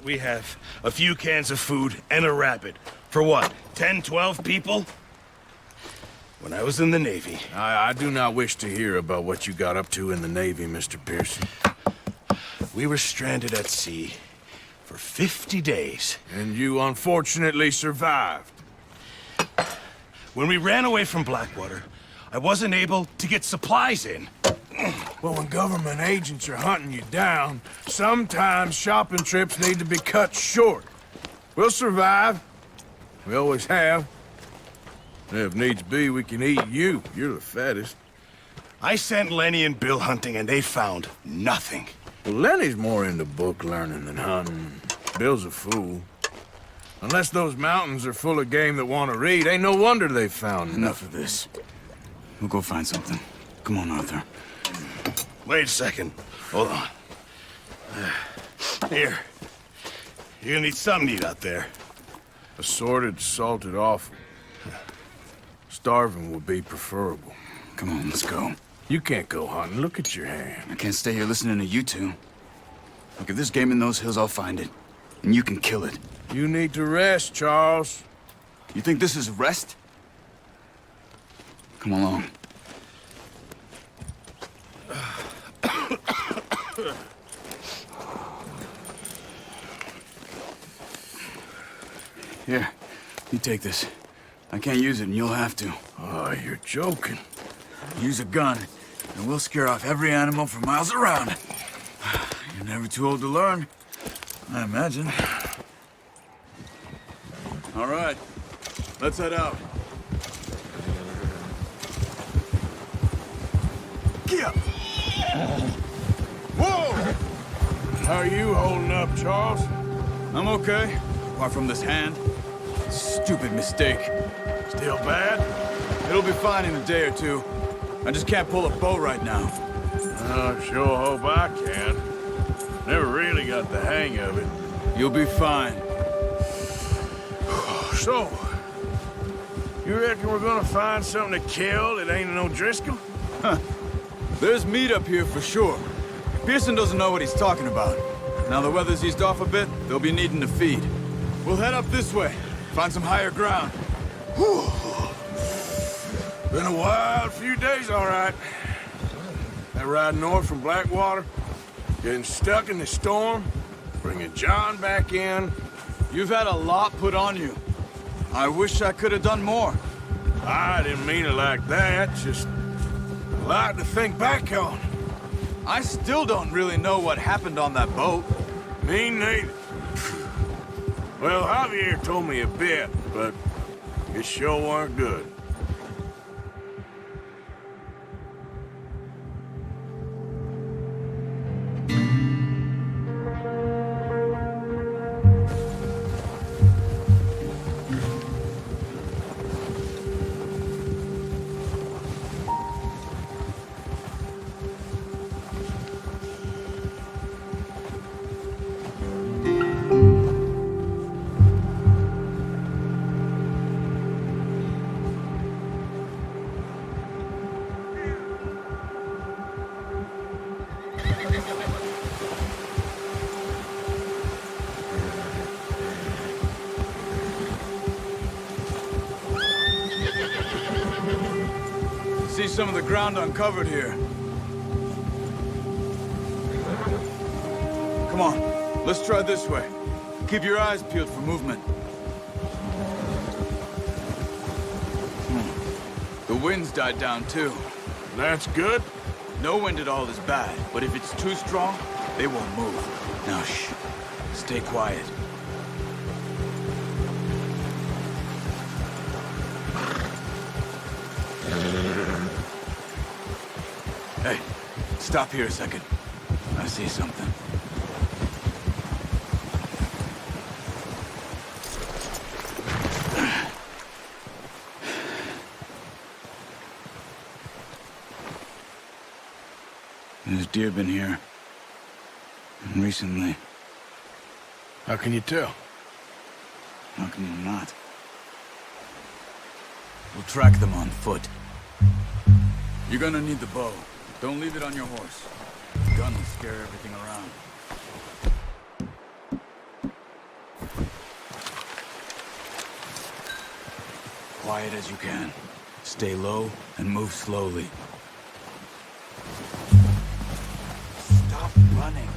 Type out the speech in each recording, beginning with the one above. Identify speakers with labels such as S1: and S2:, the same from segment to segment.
S1: we have a few cans of food and a rabbit. For what, 10, 12 people? When I was in the Navy...
S2: I do not wish to hear about what you got up to in the Navy, Mr. Pearson.
S1: We were stranded at sea for 50 days.
S2: And you unfortunately survived.
S1: When we ran away from Blackwater, I wasn't able to get supplies in.
S2: Well, when government agents are hunting you down, sometimes shopping trips need to be cut short. We'll survive. We always have. And if needs be, we can eat you. You're the fattest.
S1: I sent Lenny and Bill hunting, and they found nothing.
S2: Well, Lenny's more into book learning than hunting. Bill's a fool. Unless those mountains are full of game that want to read, ain't no wonder they found
S3: Enough of this. We'll go find something. Come on, Arthur.
S1: Wait a second. Hold on. Here. You're gonna need something to eat out there.
S2: Assorted, salted offal. Starving would be preferable.
S3: Come on, let's go.
S2: You can't go hunting. Look at your hand.
S3: I can't stay here listening to you two. Look, if there's game in those hills, I'll find it. And you can kill it.
S2: You need to rest, Charles.
S3: You think this is rest? Come along. Here, you take this. I can't use it, and you'll have to.
S2: Oh, you're joking.
S3: Use a gun, and we'll scare off every animal for miles around. You're never too old to learn, I imagine. All right, let's head out. Get!
S2: Whoa! How are you holding up, Charles?
S3: I'm okay, apart from this hand. Stupid mistake.
S2: Still bad?
S3: It'll be fine in a day or two. I just can't pull a bow right now.
S2: I sure hope I can. Never really got the hang of it.
S3: You'll be fine.
S2: So, you reckon we're gonna find something to kill that ain't no Driscoll?
S3: There's meat up here for sure. Pearson doesn't know what he's talking about. Now the weather's eased off a bit, they'll be needing to feed. We'll head up this way, find some higher ground.
S2: Whew. Been a wild few days, all right. That ride north from Blackwater, getting stuck in the storm, bringing John back in.
S3: You've had a lot put on you. I wish I could have done more.
S2: I didn't mean it like that, just a lot to think back on.
S3: I still don't really know what happened on that boat.
S2: Me neither. Well, Javier told me a bit, but it sure weren't good.
S3: See some of the ground uncovered here. Come on, let's try this way. Keep your eyes peeled for movement. The wind's died down too.
S2: That's good.
S3: No wind at all is bad, but if it's too strong, they won't move. Now shh, stay quiet. Hey, stop here a second. I see something. There's deer been here. Recently.
S2: How can you tell?
S3: How can you not? We'll track them on foot. You're gonna need the bow. Don't leave it on your horse. The gun will scare everything around. quiet as you can. Stay low and move slowly. Stop running.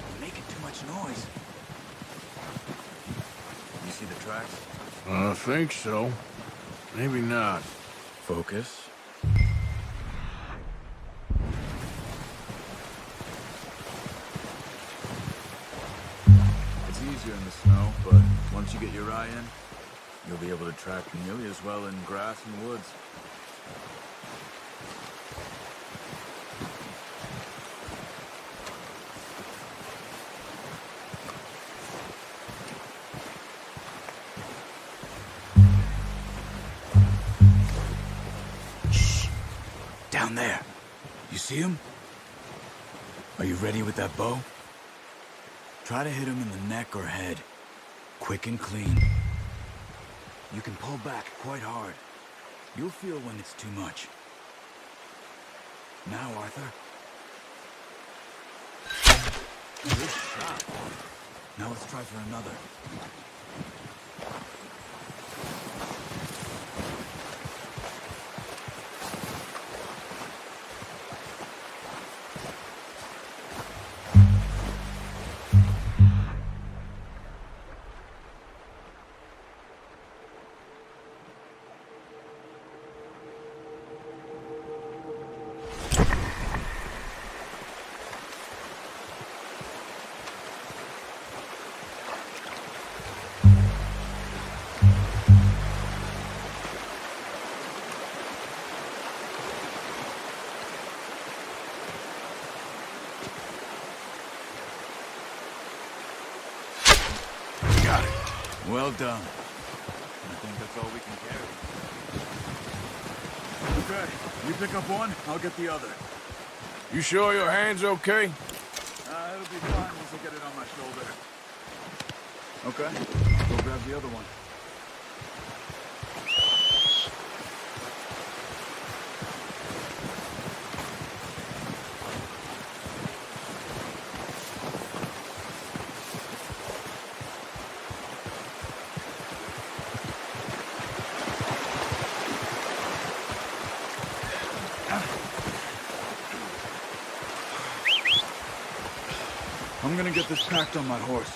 S3: You're making too much noise. You see the tracks?
S2: I think so. Maybe not.
S3: Focus. It's easier in the snow, but once you get your eye in, you'll be able to track nearly as well in grass and woods. Shh! Down there. You see him? Are you ready with that bow? Try to hit him in the neck or head. Quick and clean. You can pull back quite hard. You'll feel when it's too much. Now, Arthur. Good shot. Now let's try for another.
S2: Got it.
S3: Well done. I think that's all we can carry. Okay, you pick up one, I'll get the other.
S2: You sure your hand's okay?
S3: It'll be fine once I get it on my shoulder. Okay, go grab the other one. I'm gonna get this packed on my horse.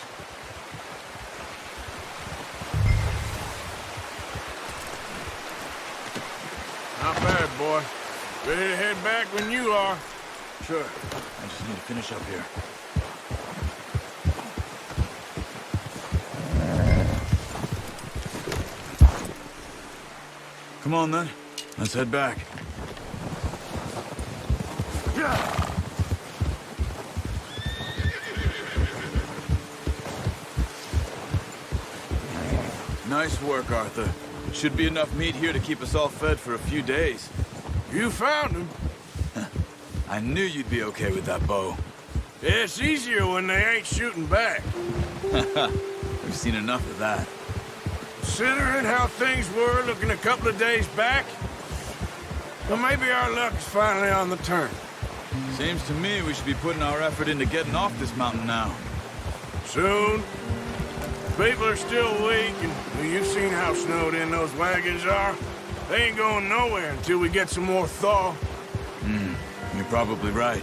S2: Not bad, boy. Ready to head back when you are.
S3: Sure. I just need to finish up here. Come on, then. Let's head back. Nice work, Arthur. Should be enough meat here to keep us all fed for a few days.
S2: You found him.
S3: I knew you'd be okay with that bow.
S2: It's easier when they ain't shooting back.
S3: We've seen enough of that.
S2: Considering how things were looking a couple of days back, well, maybe our luck is finally on the turn.
S3: Seems to me we should be putting our effort into getting off this mountain now.
S2: Soon. People are still weak, and well, you've seen how snowed in those wagons are. They ain't going nowhere until we get some more thaw.
S3: You're probably right.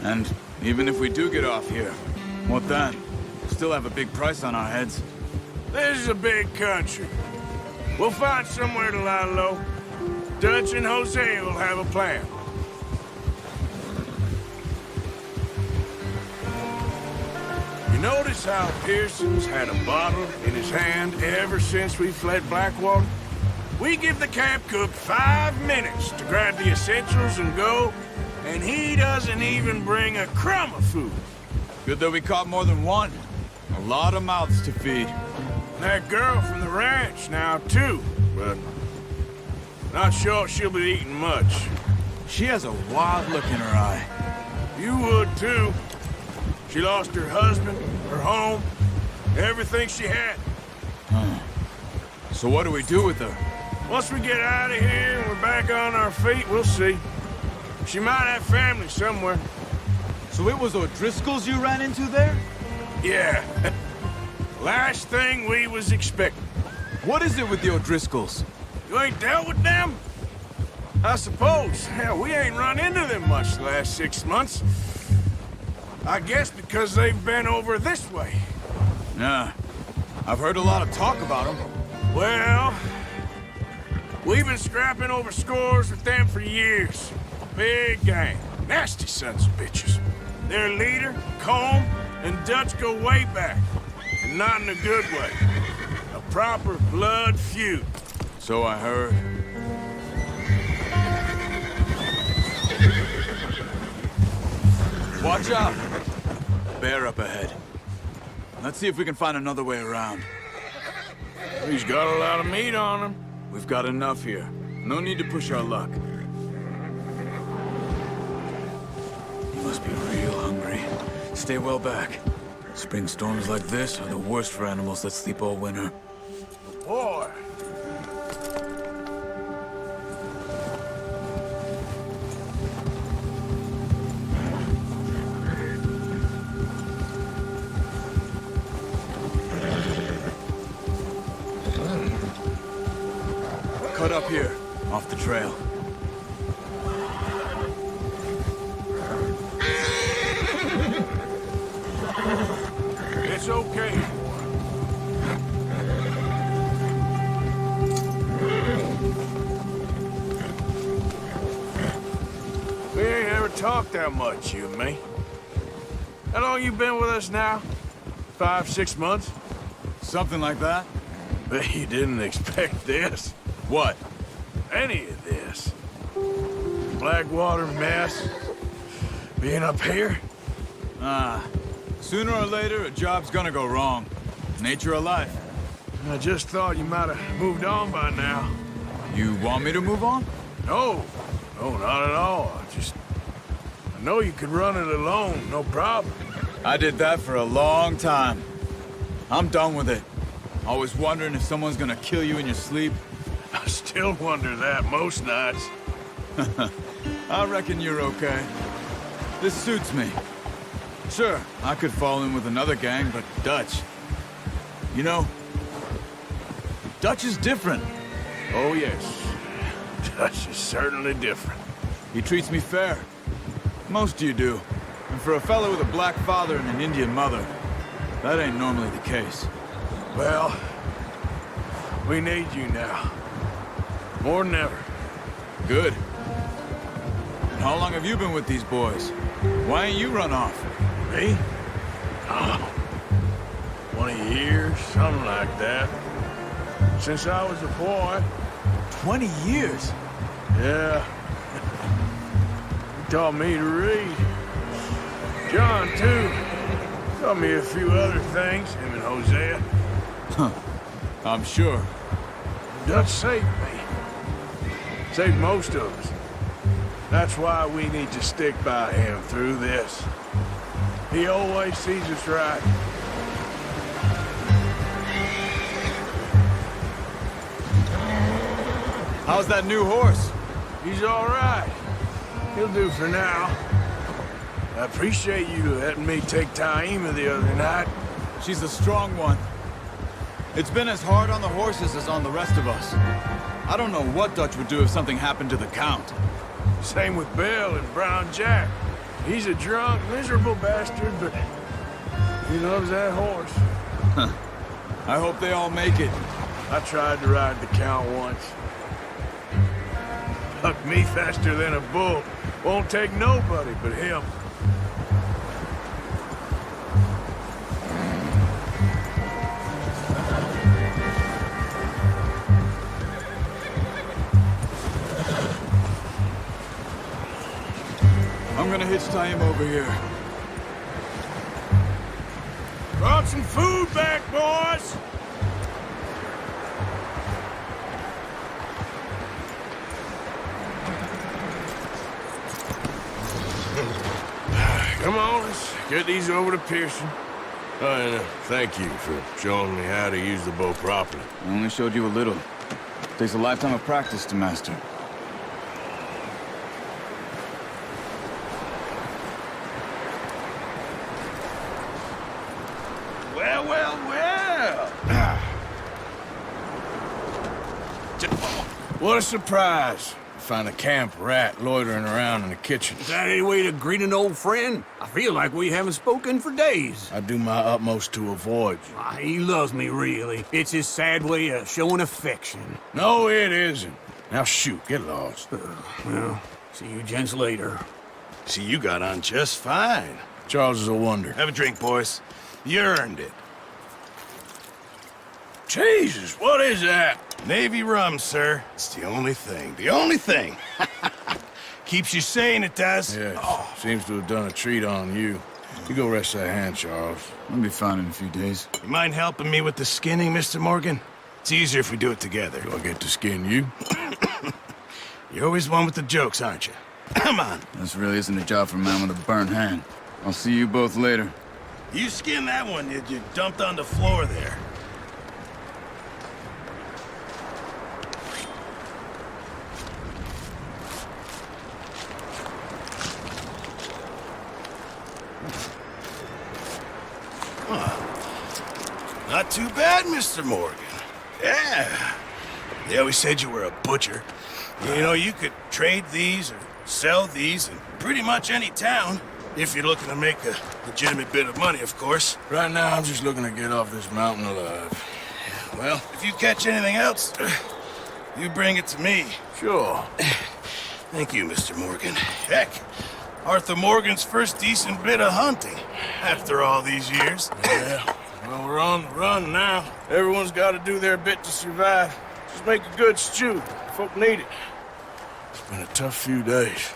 S3: And even if we do get off here, what then? We'll still have a big price on our heads.
S2: This is a big country. We'll find somewhere to lie low. Dutch and Jose will have a plan. You notice how Pearson's had a bottle in his hand ever since we fled Blackwater? We give the camp cook 5 minutes to grab the essentials and go, and he doesn't even bring a crumb of food.
S3: Good that we caught more than one. A lot of mouths to feed.
S2: That girl from the ranch now, too, but not sure she'll be eating much.
S3: She has a wild look in her eye.
S2: You would, too. She lost her husband, her home, everything she had.
S3: So what do we do with her?
S2: Once we get out of here and we're back on our feet, we'll see. She might have family somewhere.
S3: So it was O'Driscoll's you ran into there?
S2: Yeah. Last thing we was expecting.
S3: What is it with the O'Driscolls?
S2: You ain't dealt with them? I suppose. Hell, we ain't run into them much the last 6 months. I guess because they've been over this way.
S3: Nah. I've heard a lot of talk about them.
S2: Well, we've been scrapping over scores with them for years. Big gang. Nasty sons of bitches. Their leader, Combe, and Dutch go way back. And not in a good way. A proper blood feud.
S3: So I heard. Watch out! Bear up ahead. Let's see if we can find another way around.
S2: He's got a lot of meat on him.
S3: We've got enough here. No need to push our luck. You must be real hungry. Stay well back. Spring storms like this are the worst for animals that sleep all winter.
S2: Boy.
S3: Cut up here, off the trail.
S2: It's okay. We ain't ever talked that much, you and me. How long you been with us now? 5, 6 months?
S3: Something like that?
S2: Bet you didn't expect this.
S3: What?
S2: Any of this. Blackwater mess. Being up here?
S3: Sooner or later, a job's gonna go wrong. Nature of life.
S2: I just thought you might have moved on by now.
S3: You want me to move on?
S2: No. No, not at all. I know you could run it alone, no problem.
S3: I did that for a long time. I'm done with it. Always wondering if someone's gonna kill you in your sleep.
S2: I still wonder that most nights.
S3: I reckon you're okay. This suits me. Sure, I could fall in with another gang, but Dutch... You know, Dutch is different.
S2: Oh, yes. Dutch is certainly different.
S3: He treats me fair. Most of you do. And for a fellow with a black father and an Indian mother, that ain't normally the case.
S2: Well, we need you now. More than ever.
S3: Good. And how long have you been with these boys? Why ain't you run off?
S2: Me? Oh, 20 years, something like that. Since I was a boy.
S3: 20 years?
S2: Yeah. He taught me to read. John, too. Taught me a few other things, him and Hosea.
S3: Huh. I'm sure.
S2: Dutch saved me. Saved most of us. That's why we need to stick by him through this. He always sees us right.
S3: How's that new horse?
S2: He's all right. He'll do for now. I appreciate you letting me take Taima the other night.
S3: She's a strong one. It's been as hard on the horses as on the rest of us. I don't know what Dutch would do if something happened to the Count.
S2: Same with Bill and Brown Jack. He's a drunk, miserable bastard, but he loves that horse.
S3: I hope they all make it.
S2: I tried to ride the Count once. Bucked me faster than a bull. Won't take nobody but him.
S3: I'm gonna hitch tie him over here.
S2: Brought some food back, boys! Come on, let's get these over to Pearson. Oh, and thank you for showing me how to use the bow properly.
S3: I only showed you a little. Takes a lifetime of practice to master.
S1: Well, well, well.
S2: What a surprise. Find a camp rat loitering around in the kitchen.
S4: Is that any way to greet an old friend? I feel like we haven't spoken for days.
S2: I do my utmost to avoid you.
S4: He loves me, really. It's his sad way of showing affection.
S2: No, it isn't. Now shoot, get lost.
S4: Well, see you gents later.
S1: See, you got on just fine.
S2: Charles is a wonder.
S1: Have a drink, boys. You earned it.
S2: Jesus, what is that?
S1: Navy rum, sir. It's the only thing. The only thing. Keeps you sane, it does.
S2: Yes, seems to have done a treat on you. You go rest that hand, Charles.
S3: I'll be fine in a few days.
S1: You mind helping me with the skinning, Mr. Morgan? It's easier if we do it together.
S2: Do I get to skin you?
S1: You're always one with the jokes, aren't you? Come on.
S3: This really isn't a job for a man with a burnt hand. I'll see you both later.
S1: You skinned that one you dumped on the floor there. Not too bad, Mr. Morgan. Yeah. They always said you were a butcher. You know, you could trade these or sell these in pretty much any town. If you're looking to make a legitimate bit of money, of course.
S2: Right now, I'm just looking to get off this mountain alive.
S1: Well, if you catch anything else, you bring it to me.
S2: Sure.
S1: Thank you, Mr. Morgan. Heck, Arthur Morgan's first decent bit of hunting after all these years.
S2: Yeah. Well, we're on the run now. Everyone's got to do their bit to survive. Just make a good stew. Folk need it. It's been a tough few days.